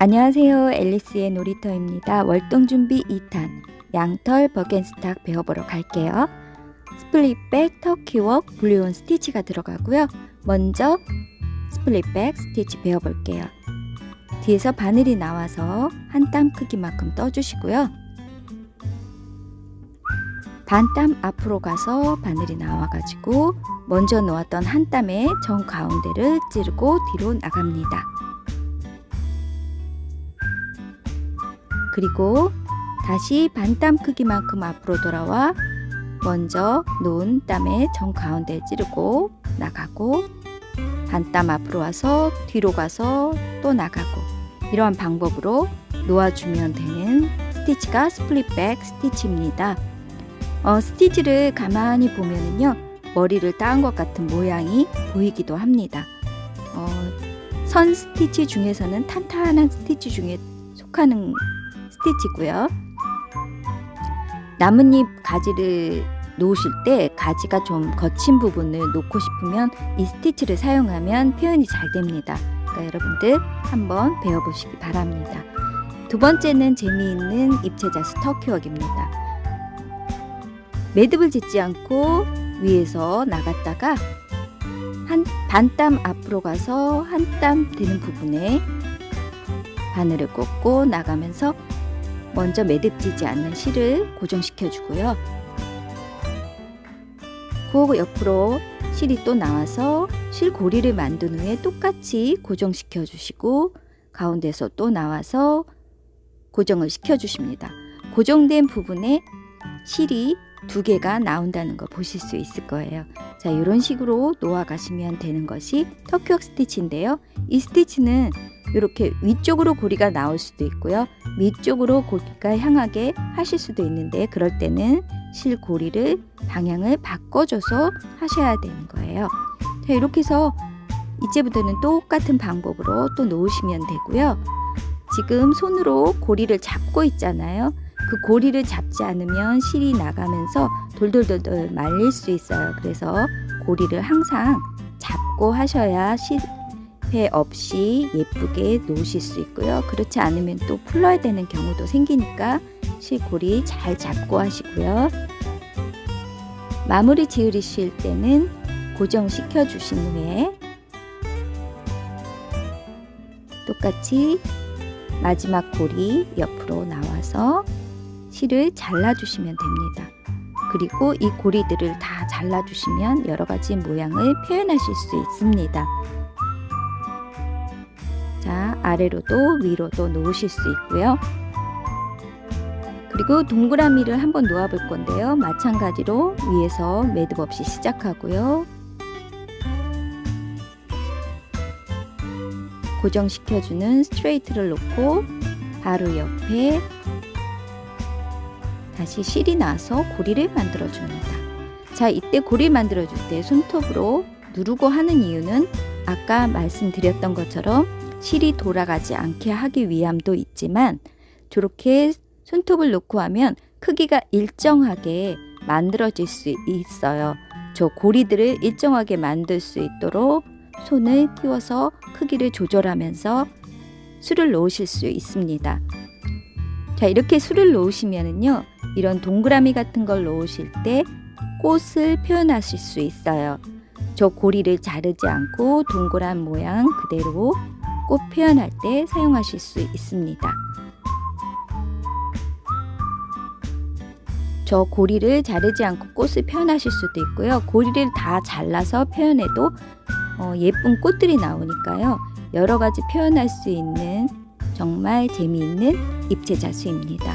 안녕하세요. 앨리스의 놀이터입니다. 월동준비 2탄 양털 버겐스탁 배워보러 갈게요. 스플릿백, 터키웍, 블루온 스티치가 들어가고요. 먼저 스플릿백 스티치 배워볼게요. 뒤에서 바늘이 나와서 한 땀 크기만큼 떠주시고요. 반 땀 앞으로 가서 바늘이 나와가지고 먼저 놓았던 한 땀의 정 가운데를 찌르고 뒤로 나갑니다. 그리고 다시 반땀 크기만큼 앞으로 돌아와 먼저 놓은 땀의 정 가운데 찌르고 나가고 반땀 앞으로 와서 뒤로 가서 또 나가고 이러한 방법으로 놓아주면 되는 스티치가 스플릿백 스티치입니다. 스티치를 가만히 보면은요 머리를 따은 것 같은 모양이 보이기도 합니다. 선 스티치 중에서는 탄탄한 스티치 중에 속하는 스티치고요. 나뭇잎 가지를 놓으실 때 가지가 좀 거친 부분을 놓고 싶으면 이 스티치를 사용하면 표현이 잘 됩니다. 그러니까 여러분들 한번 배워보시기 바랍니다. 두 번째는 재미있는 입체자수 터키웍입니다. 매듭을 짓지 않고 위에서 나갔다가 반땀 앞으로 가서 한 땀 되는 부분에 바늘을 꽂고 나가면서 먼저 매듭 지지 않는 실을 고정시켜 주고요. 그 옆으로 실이 또 나와서 실 고리를 만든 후에 똑같이 고정시켜 주시고 가운데서 또 나와서 고정을 시켜 주십니다. 고정된 부분에 실이 두 개가 나온다는 거 보실 수 있을 거예요. 자, 이런 식으로 놓아 가시면 되는 것이 터키웍 스티치인데요. 이 스티치는 이렇게 위쪽으로 고리가 나올 수도 있고요. 밑쪽으로 고리가 향하게 하실 수도 있는데 그럴 때는 실 고리를 방향을 바꿔줘서 하셔야 되는 거예요. 자, 이렇게 해서 이제부터는 똑같은 방법으로 또 놓으시면 되고요. 지금 손으로 고리를 잡고 있잖아요. 그 고리를 잡지 않으면 실이 나가면서 돌돌돌돌 말릴 수 있어요. 그래서 고리를 항상 잡고 하셔야 실패 없이 예쁘게 놓으실 수 있고요. 그렇지 않으면 또 풀러야 되는 경우도 생기니까 실고리 잘 잡고 하시고요. 마무리 지으실 때는 고정시켜 주신 후에 똑같이 마지막 고리 옆으로 나와서 실을 잘라주시면 됩니다. 그리고 이 고리들을 다 잘라주시면 여러가지 모양을 표현하실 수 있습니다. 자, 아래로도 위로도 놓으실 수 있고요. 그리고 동그라미를 한번 놓아 볼 건데요. 마찬가지로 위에서 매듭 없이 시작하고요. 고정시켜주는 스트레이트를 놓고 바로 옆에 다시 실이 나서 고리를 만들어 줍니다. 자, 이때 고리 만들어 줄 때 손톱으로 누르고 하는 이유는 아까 말씀드렸던 것처럼 실이 돌아가지 않게 하기 위함도 있지만 저렇게 손톱을 놓고 하면 크기가 일정하게 만들어질 수 있어요. 저 고리들을 일정하게 만들 수 있도록 손을 띄워서 크기를 조절하면서 술을 놓으실 수 있습니다. 자, 이렇게 술을 놓으시면은요, 이런 동그라미 같은 걸 놓으실 때 꽃을 표현하실 수 있어요. 저 고리를 자르지 않고 동그란 모양 그대로 꽃 표현할 때 사용하실 수 있습니다. 저 고리를 자르지 않고 꽃을 표현하실 수도 있고요. 고리를 다 잘라서 표현해도 예쁜 꽃들이 나오니까요. 여러 가지 표현할 수 있는 정말 재미있는 입체자수입니다.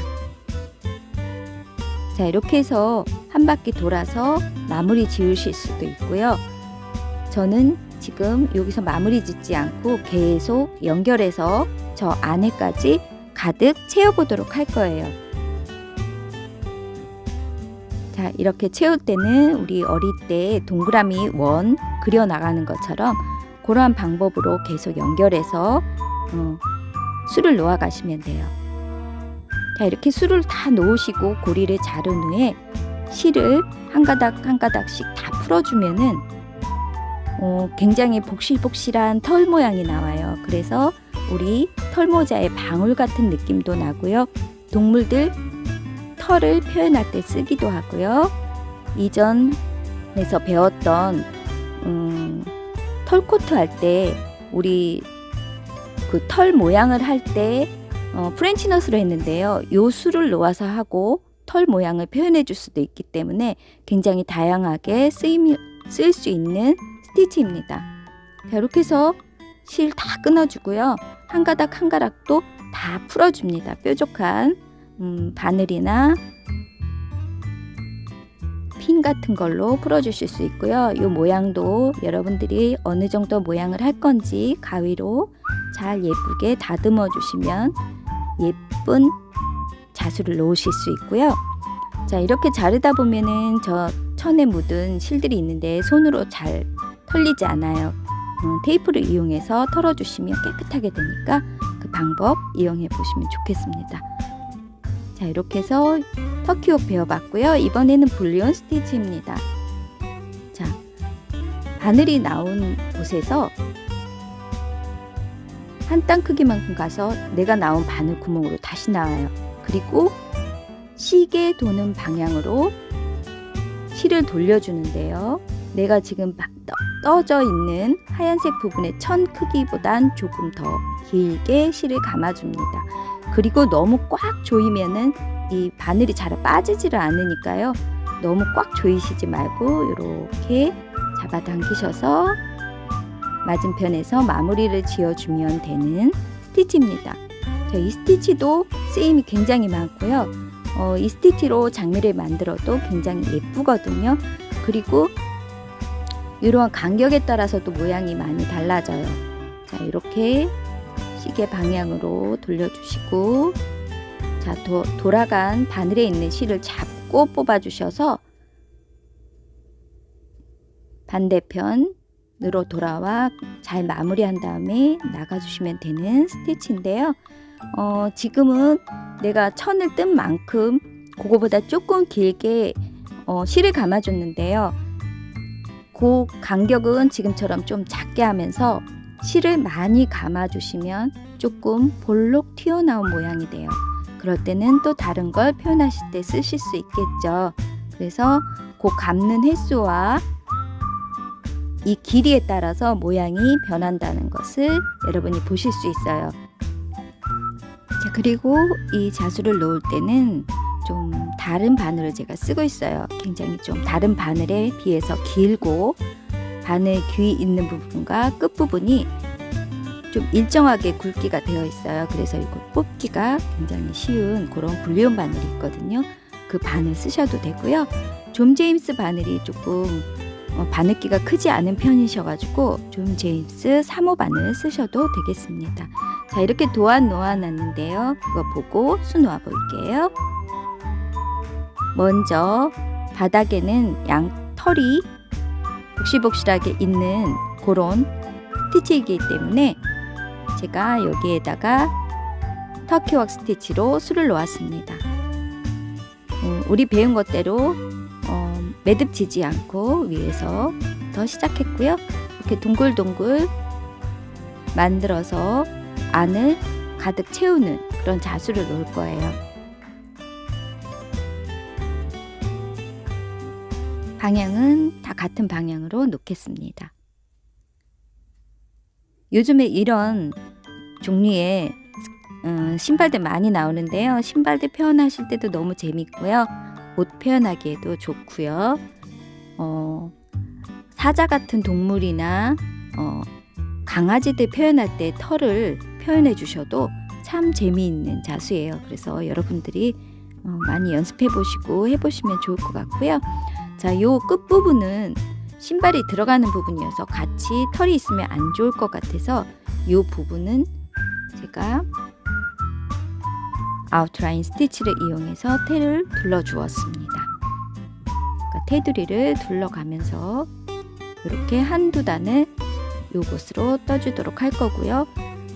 자, 이렇게 해서 한 바퀴 돌아서 마무리 지으실 수도 있고요. 저는 지금 여기서 마무리 짓지 않고 계속 연결해서 저 안에까지 가득 채워보도록 할 거예요. 자, 이렇게 채울 때는 우리 어릴 때 동그라미 원 그려나가는 것처럼 그러한 방법으로 계속 연결해서 술을 놓아 가시면 돼요. 자, 이렇게 술을 다 놓으시고 고리를 자른 후에 실을 한 가닥 한 가닥씩 다 풀어주면은 굉장히 복실복실한 털 모양이 나와요. 그래서 우리 털모자의 방울 같은 느낌도 나고요. 동물들 털을 표현할 때 쓰기도 하고요. 이전에서 배웠던 털코트 할 때 우리 그 털 모양을 할 때 프렌치넛으로 했는데요. 요 수를 놓아서 하고 털 모양을 표현해 줄 수도 있기 때문에 굉장히 다양하게 쓸 수 있는 스티치입니다. 자, 이렇게 해서 실 다 끊어주고요. 한 가닥 한 가닥도 다 풀어줍니다. 뾰족한 바늘이나 핀 같은 걸로 풀어주실 수 있고요. 이 모양도 여러분들이 어느 정도 모양을 할 건지 가위로 잘 예쁘게 다듬어 주시면 예쁜 자수를 놓으실 수 있고요. 자, 이렇게 자르다 보면은 저 천에 묻은 실들이 있는데 손으로 잘 털리지 않아요. 테이프를 이용해서 털어주시면 깨끗하게 되니까 그 방법 이용해 보시면 좋겠습니다. 자, 이렇게 해서 터키옷 배워봤고요. 이번에는 불리온 스티치입니다. 자, 바늘이 나온 곳에서 한 땀 크기만큼 가서 내가 나온 바늘 구멍으로 다시 나와요. 그리고 시계 도는 방향으로 실을 돌려주는데요. 내가 지금 떠져 있는 하얀색 부분의 천 크기보단 조금 더 길게 실을 감아줍니다. 그리고 너무 꽉 조이면은 이 바늘이 잘 빠지지를 않으니까요. 너무 꽉 조이시지 말고 이렇게 잡아당기셔서 맞은편에서 마무리를 지어주면 되는 스티치입니다. 자, 이 스티치도 쓰임이 굉장히 많고요. 이 스티치로 장미를 만들어도 굉장히 예쁘거든요. 그리고 이러한 간격에 따라서도 모양이 많이 달라져요. 자, 이렇게 시계 방향으로 돌려주시고, 자, 돌아간 바늘에 있는 실을 잡고 뽑아주셔서 반대편으로 돌아와 잘 마무리한 다음에 나가주시면 되는 스티치인데요. 지금은 내가 천을 뜬 만큼 그거보다 조금 길게 실을 감아줬는데요. 그 간격은 지금처럼 좀 작게 하면서 실을 많이 감아주시면 조금 볼록 튀어나온 모양이 돼요. 그럴 때는 또 다른 걸 표현하실 때 쓰실 수 있겠죠. 그래서 그 감는 횟수와 이 길이에 따라서 모양이 변한다는 것을 여러분이 보실 수 있어요. 자, 그리고 이 자수를 놓을 때는 좀 다른 바늘을 제가 쓰고 있어요. 굉장히 좀 다른 바늘에 비해서 길고 바늘 귀 있는 부분과 끝부분이 좀 일정하게 굵기가 되어 있어요. 그래서 이걸 뽑기가 굉장히 쉬운 그런 불리온 바늘이 있거든요. 그 바늘 쓰셔도 되고요. 존 제임스 바늘이 조금 바늘기가 크지 않은 편이셔가지고 존 제임스 3호 바늘 쓰셔도 되겠습니다. 자, 이렇게 도안 놓아놨는데요. 그거 보고 수 놓아 볼게요. 먼저 바닥에는 털이 복실복실하게 있는 그런 스티치이기 때문에 제가 여기에다가 터키웍 스티치로 수를 놓았습니다. 우리 배운 것대로 매듭지지 않고 위에서부터 시작했고요. 이렇게 동글동글 만들어서 안을 가득 채우는 그런 자수를 놓을 거예요. 방향은 다 같은 방향으로 놓겠습니다. 요즘에 이런 종류의 신발들 많이 나오는데요. 신발들 표현하실 때도 너무 재밌고요. 옷 표현하기에도 좋고요. 사자 같은 동물이나 강아지들 표현할 때 털을 표현해 주셔도 참 재미있는 자수예요. 그래서 여러분들이 많이 연습해 보시고 해보시면 좋을 것 같고요. 자, 요 끝부분은 신발이 들어가는 부분이어서 같이 털이 있으면 안 좋을 것 같아서 요 부분은 제가 아웃라인 스티치를 이용해서 테를 둘러 주었습니다. 그러니까 테두리를 둘러가면서 이렇게 한두 단을 요것으로 떠주도록 할 거고요.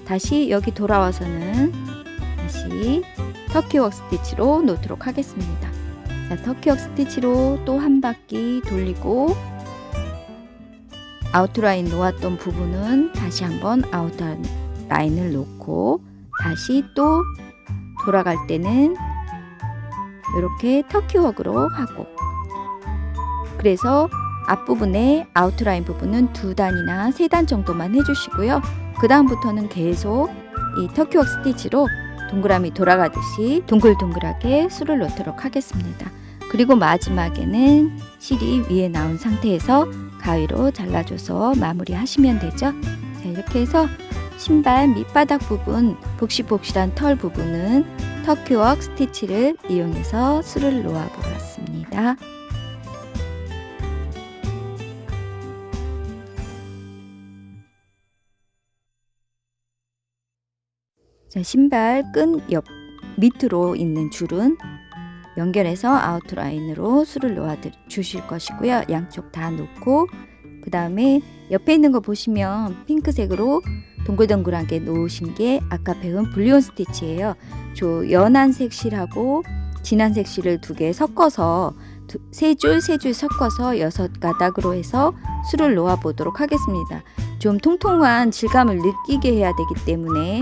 다시 여기 돌아와서는 다시 터키웍 스티치로 놓도록 하겠습니다. 자, 터키웍 스티치로 또 한 바퀴 돌리고 아웃라인 놓았던 부분은 다시 한번 라인을 놓고 다시 또 돌아갈 때는 이렇게 터키웍으로 하고, 그래서 앞부분에 아웃라인 부분은 2단이나 3단 정도만 해주시고요. 그 다음부터는 계속 이 터키웍 스티치로 동그라미 돌아가듯이 동글동글하게 술을 놓도록 하겠습니다. 그리고 마지막에는 실이 위에 나온 상태에서 가위로 잘라줘서 마무리 하시면 되죠. 자, 이렇게 해서 신발 밑바닥 부분, 복실복실한 털 부분은 터키웍 스티치를 이용해서 술을 놓아 보았습니다. 자, 신발 끈 옆 밑으로 있는 줄은 연결해서 아웃라인으로 술을 놓아 주실 것이고요. 양쪽 다 놓고, 그 다음에 옆에 있는 거 보시면 핑크색으로 동글동글하게 놓으신 게 아까 배운 불리온 스티치예요. 저 연한색 실하고 진한색 실을 2개 섞어서 3줄 섞어서 6가닥으로 해서 술을 놓아 보도록 하겠습니다. 좀 통통한 질감을 느끼게 해야 되기 때문에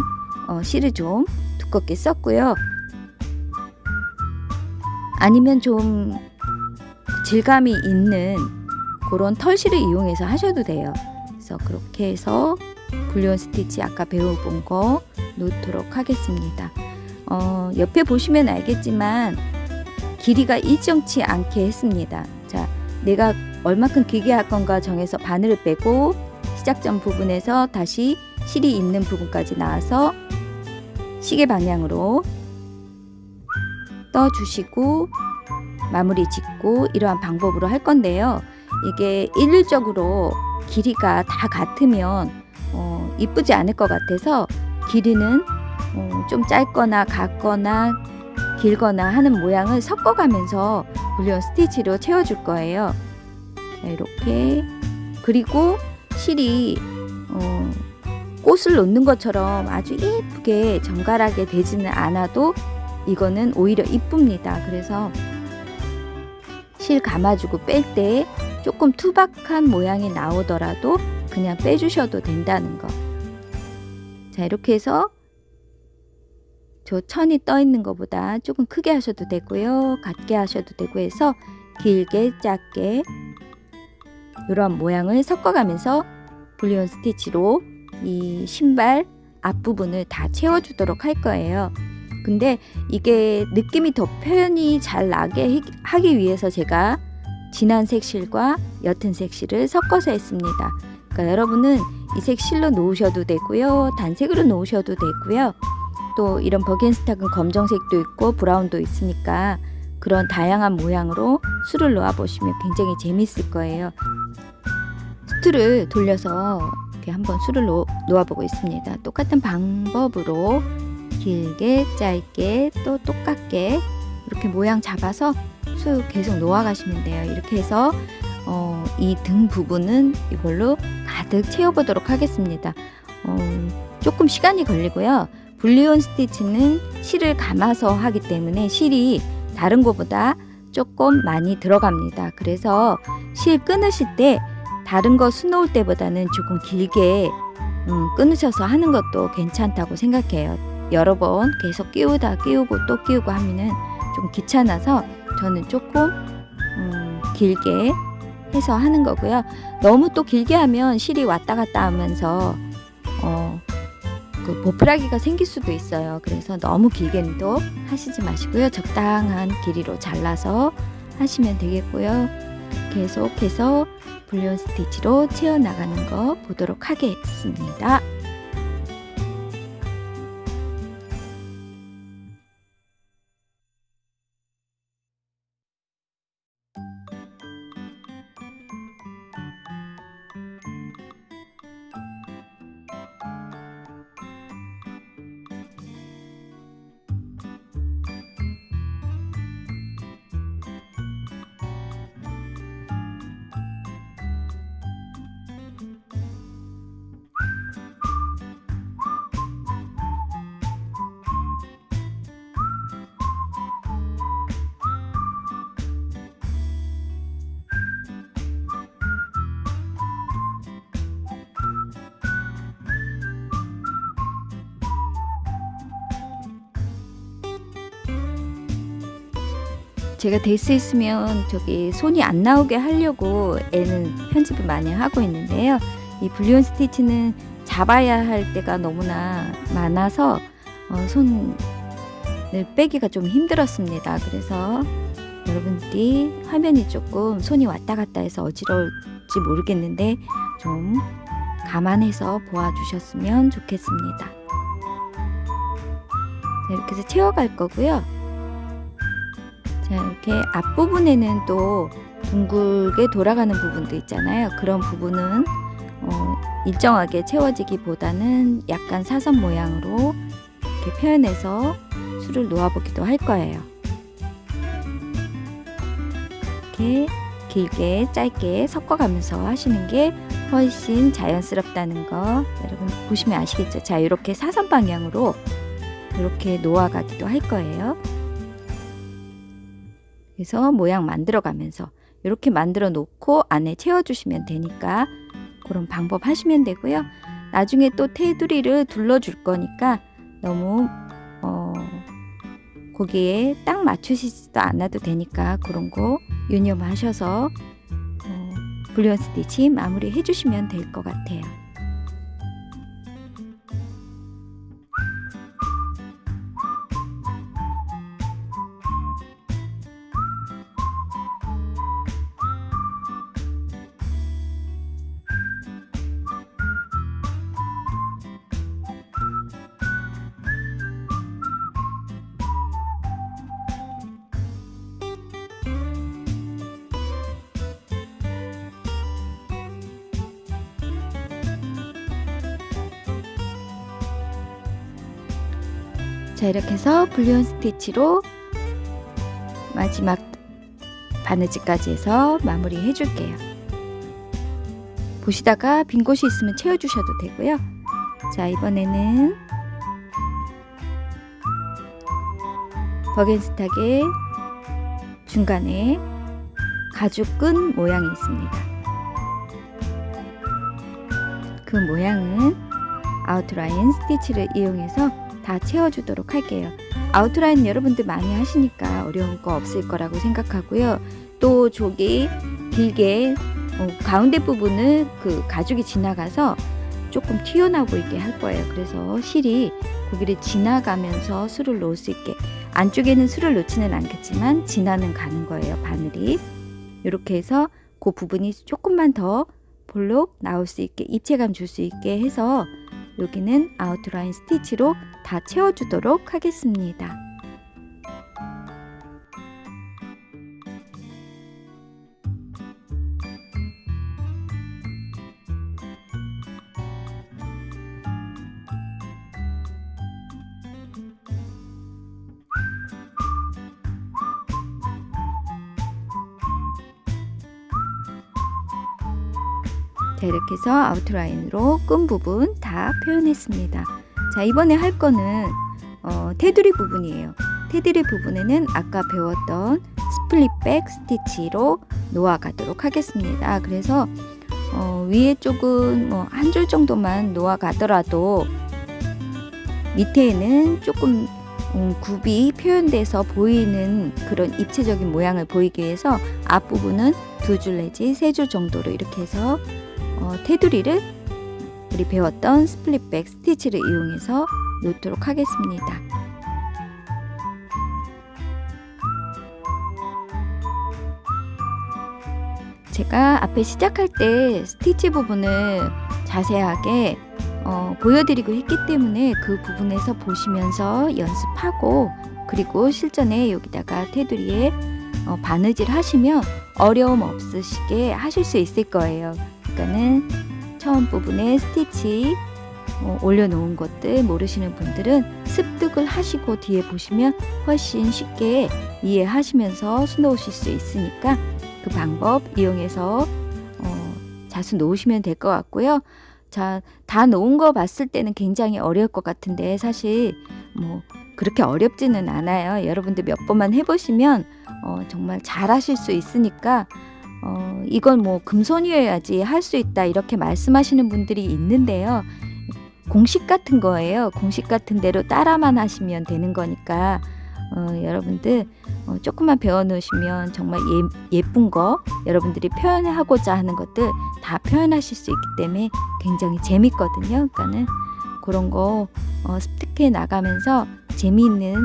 실을 좀 두껍게 썼고요. 아니면 좀 질감이 있는 그런 털실을 이용해서 하셔도 돼요. 그래서 그렇게 해서 불리온 스티치 아까 배워본 거 놓도록 하겠습니다. 옆에 보시면 알겠지만 길이가 일정치 않게 했습니다. 자, 내가 얼마큼 길게 할 건가 정해서 바늘을 빼고 시작점 부분에서 다시 실이 있는 부분까지 나와서 시계 방향으로 떠주시고 마무리 짓고, 이러한 방법으로 할 건데요. 이게 일률적으로 길이가 다 같으면 이쁘지 않을 것 같아서 길이는 좀 짧거나 같거나 길거나 하는 모양을 섞어가면서 불리온 스티치로 채워줄 거예요. 자, 이렇게. 그리고 실이 꽃을 놓는 것처럼 아주 예쁘게 정갈하게 되지는 않아도 이거는 오히려 이쁩니다. 그래서 실 감아주고 뺄 때 조금 투박한 모양이 나오더라도 그냥 빼주셔도 된다는 거. 자, 이렇게 해서 저 천이 떠 있는 것보다 조금 크게 하셔도 되고요, 같게 하셔도 되고 해서 길게 짧게 이런 모양을 섞어가면서 불리온 스티치로 이 신발 앞부분을 다 채워주도록 할 거예요. 근데 이게 느낌이 더 표현이 잘 나게 하기 위해서 제가 진한색 실과 옅은색 실을 섞어서 했습니다. 그러니까 여러분은 이 색 실로 놓으셔도 되고요, 단색으로 놓으셔도 되고요. 또 이런 버겐스탁은 검정색도 있고 브라운도 있으니까 그런 다양한 모양으로 술을 놓아 보시면 굉장히 재밌을 거예요. 수트를 돌려서 이렇게 한번 술을 놓아보고 있습니다. 똑같은 방법으로 길게 짧게 또 똑같게 이렇게 모양 잡아서 술 계속 놓아 가시면 돼요. 이렇게 해서 이 등 부분은 이걸로 가득 채워보도록 하겠습니다. 조금 시간이 걸리고요. 불리온 스티치는 실을 감아서 하기 때문에 실이 다른 것보다 조금 많이 들어갑니다. 그래서 실 끊으실 때 다른 거 수놓을 때보다는 조금 길게 끊으셔서 하는 것도 괜찮다고 생각해요. 여러 번 계속 끼우다 끼우고 또 끼우고 하면은 좀 귀찮아서 저는 조금 길게 해서 하는 거고요. 너무 또 길게 하면 실이 왔다 갔다 하면서 그 보풀하기가 생길 수도 있어요. 그래서 너무 길게는 또 하시지 마시고요. 적당한 길이로 잘라서 하시면 되겠고요. 계속해서 불리온 스티치로 채워나가는 거 보도록 하겠습니다. 제가 될 수 있으면 저기 손이 안 나오게 하려고 애는 편집을 많이 하고 있는데요. 이 불리온 스티치는 잡아야 할 때가 너무나 많아서 손을 빼기가 좀 힘들었습니다. 그래서 여러분들이 화면이 조금 손이 왔다 갔다 해서 어지러울지 모르겠는데 좀 감안해서 보아주셨으면 좋겠습니다. 자, 이렇게 해서 채워갈 거고요. 자, 이렇게 앞부분에는 또 둥글게 돌아가는 부분도 있잖아요. 그런 부분은 일정하게 채워지기보다는 약간 사선 모양으로 이렇게 표현해서 술을 놓아보기도 할 거예요. 이렇게 길게 짧게 섞어가면서 하시는 게 훨씬 자연스럽다는 거 여러분 보시면 아시겠죠? 자, 이렇게 사선 방향으로 이렇게 놓아가기도 할 거예요. 그래서 모양 만들어 가면서 이렇게 만들어 놓고 안에 채워주시면 되니까 그런 방법 하시면 되고요. 나중에 또 테두리를 둘러줄 거니까 너무 거기에 딱 맞추시지도 않아도 되니까 그런 거 유념하셔서 불리온 스티치 마무리 해주시면 될 것 같아요. 자, 이렇게 해서 불리온 스티치로 마지막 바느질까지 해서 마무리 해줄게요. 보시다가 빈 곳이 있으면 채워주셔도 되고요. 자, 이번에는 버겐스탁의 중간에 가죽끈 모양이 있습니다. 그 모양은 아웃라인 스티치를 이용해서 다 채워주도록 할게요. 아웃라인 여러분들 많이 하시니까 어려운 거 없을 거라고 생각하고요. 또 저기 길게 가운데 부분을 그 가죽이 지나가서 조금 튀어나와 보이게 할 거예요. 그래서 실이 고기를 지나가면서 술을 놓을 수 있게, 안쪽에는 술을 놓지는 않겠지만 지나는 가는 거예요. 바늘이 이렇게 해서 그 부분이 조금만 더 볼록 나올 수 있게, 입체감 줄 수 있게 해서 여기는 아웃라인 스티치로 다 채워주도록 하겠습니다. 자, 이렇게 해서 아웃라인으로 끈 부분 다 표현했습니다. 자, 이번에 할 거는 테두리 부분이에요. 테두리 부분에는 아까 배웠던 스플릿백 스티치로 놓아가도록 하겠습니다. 그래서 위에 쪽은 뭐 한 줄 정도만 놓아가더라도 밑에는 조금 굽이 표현돼서 보이는 그런 입체적인 모양을 보이기 위해서 앞부분은 2줄 내지 3줄 정도로 이렇게 해서 테두리를 우리 배웠던 스플릿백 스티치를 이용해서 놓도록 하겠습니다. 제가 앞에 시작할 때 스티치 부분을 자세하게 보여드리고 했기 때문에 그 부분에서 보시면서 연습하고, 그리고 실전에 여기다가 테두리에 바느질 하시면 어려움 없으시게 하실 수 있을 거예요. 그러니까는 처음 부분에 스티치 올려놓은 것들 모르시는 분들은 습득을 하시고 뒤에 보시면 훨씬 쉽게 이해하시면서 수놓으실 수 있으니까 그 방법 이용해서 자수 놓으시면 될 것 같고요. 자, 다 놓은 거 봤을 때는 굉장히 어려울 것 같은데 사실 뭐 그렇게 어렵지는 않아요. 여러분들 몇 번만 해보시면 정말 잘 하실 수 있으니까 이건 뭐 금손이어야지 할 수 있다 이렇게 말씀하시는 분들이 있는데요. 공식 같은 거예요. 공식 같은 대로 따라만 하시면 되는 거니까 여러분들 조금만 배워놓으시면 정말 예쁜 거, 여러분들이 표현하고자 하는 것들 다 표현하실 수 있기 때문에 굉장히 재밌거든요. 그러니까는 그런 거 습득해 나가면서 재미있는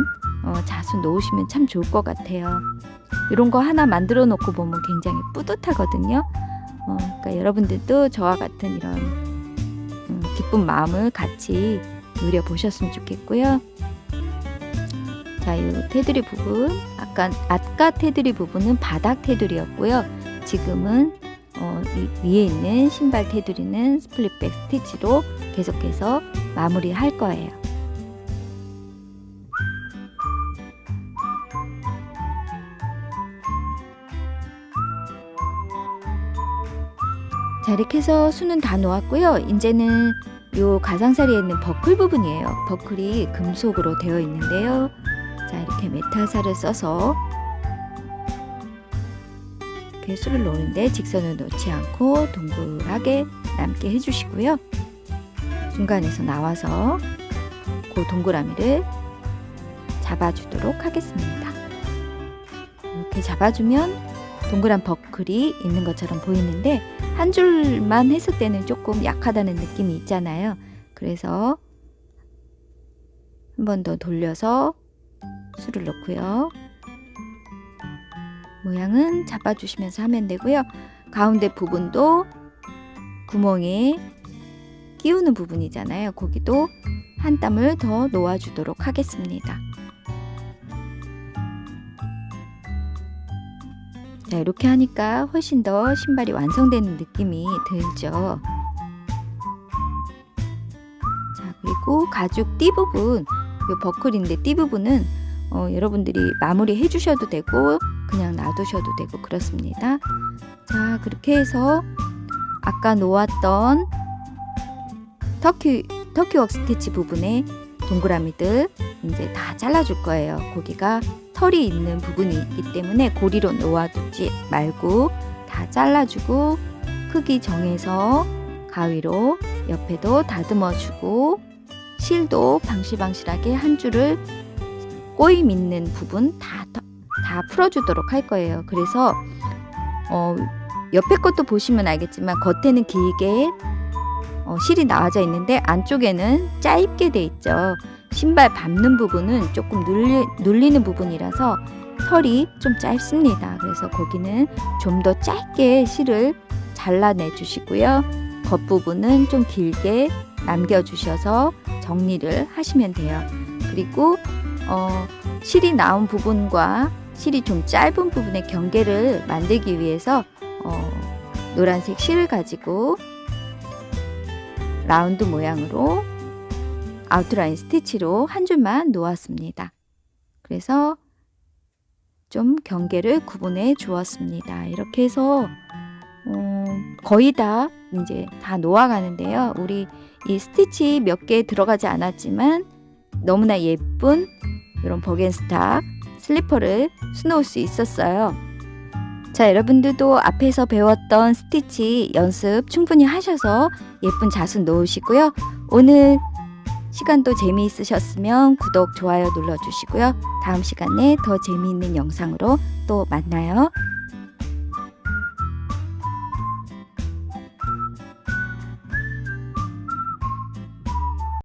자수 놓으시면 참 좋을 것 같아요. 이런 거 하나 만들어 놓고 보면 굉장히 뿌듯하거든요. 그러니까 여러분들도 저와 같은 이런 기쁜 마음을 같이 누려보셨으면 좋겠고요. 자, 이 테두리 부분, 아까 테두리 부분은 바닥 테두리였고요. 지금은 이 위에 있는 신발 테두리는 스플릿백 스티치로 계속해서 마무리할 거예요. 자, 이렇게 해서 수는 다 놓았고요. 이제는 요 가장자리에 있는 버클 부분이에요. 버클이 금속으로 되어 있는데요. 자, 이렇게 메탈살을 써서 이렇게 수를 놓는데 직선을 놓지 않고 동그랗게 남게 해주시고요. 중간에서 나와서 그 동그라미를 잡아주도록 하겠습니다. 이렇게 잡아주면 동그란 버클이 있는 것처럼 보이는데 한 줄만 했을 때는 조금 약하다는 느낌이 있잖아요. 그래서 한 번 더 돌려서 수를 넣고요. 모양은 잡아주시면서 하면 되고요. 가운데 부분도 구멍에 끼우는 부분이잖아요. 거기도 한 땀을 더 놓아주도록 하겠습니다. 자, 이렇게 하니까 훨씬 더 신발이 완성되는 느낌이 들죠. 자, 그리고 가죽 띠 부분, 이 버클인데 띠 부분은 여러분들이 마무리 해주셔도 되고 그냥 놔두셔도 되고 그렇습니다. 자, 그렇게 해서 아까 놓았던 터키웍 스티치 부분에 동그라미들 이제 다 잘라줄 거예요. 거기가 털이 있는 부분이 있기 때문에 고리로 놓아두지 말고 다 잘라주고 크기 정해서 가위로 옆에도 다듬어주고 실도 방실방실하게 한 줄을 꼬임 있는 부분 다 풀어주도록 할 거예요. 그래서 옆에 것도 보시면 알겠지만 겉에는 길게 실이 나와져 있는데 안쪽에는 짧게 돼 있죠. 신발 밟는 부분은 조금 눌리는 부분이라서 털이 좀 짧습니다. 그래서 거기는 좀 더 짧게 실을 잘라내 주시고요. 겉부분은 좀 길게 남겨주셔서 정리를 하시면 돼요. 그리고 실이 나온 부분과 실이 좀 짧은 부분의 경계를 만들기 위해서 노란색 실을 가지고 라운드 모양으로 아웃라인 스티치로 한 줄만 놓았습니다. 그래서 좀 경계를 구분해 주었습니다. 이렇게 해서 거의 다 이제 다 놓아가는데요. 우리 이 스티치 몇 개 들어가지 않았지만 너무나 예쁜 이런 버겐스타 슬리퍼를 수놓을 수 있었어요. 자, 여러분들도 앞에서 배웠던 스티치 연습 충분히 하셔서 예쁜 자수 놓으시고요. 오늘 시간도 재미있으셨으면 구독, 좋아요 눌러주시고요. 다음 시간에 더 재미있는 영상으로 또 만나요.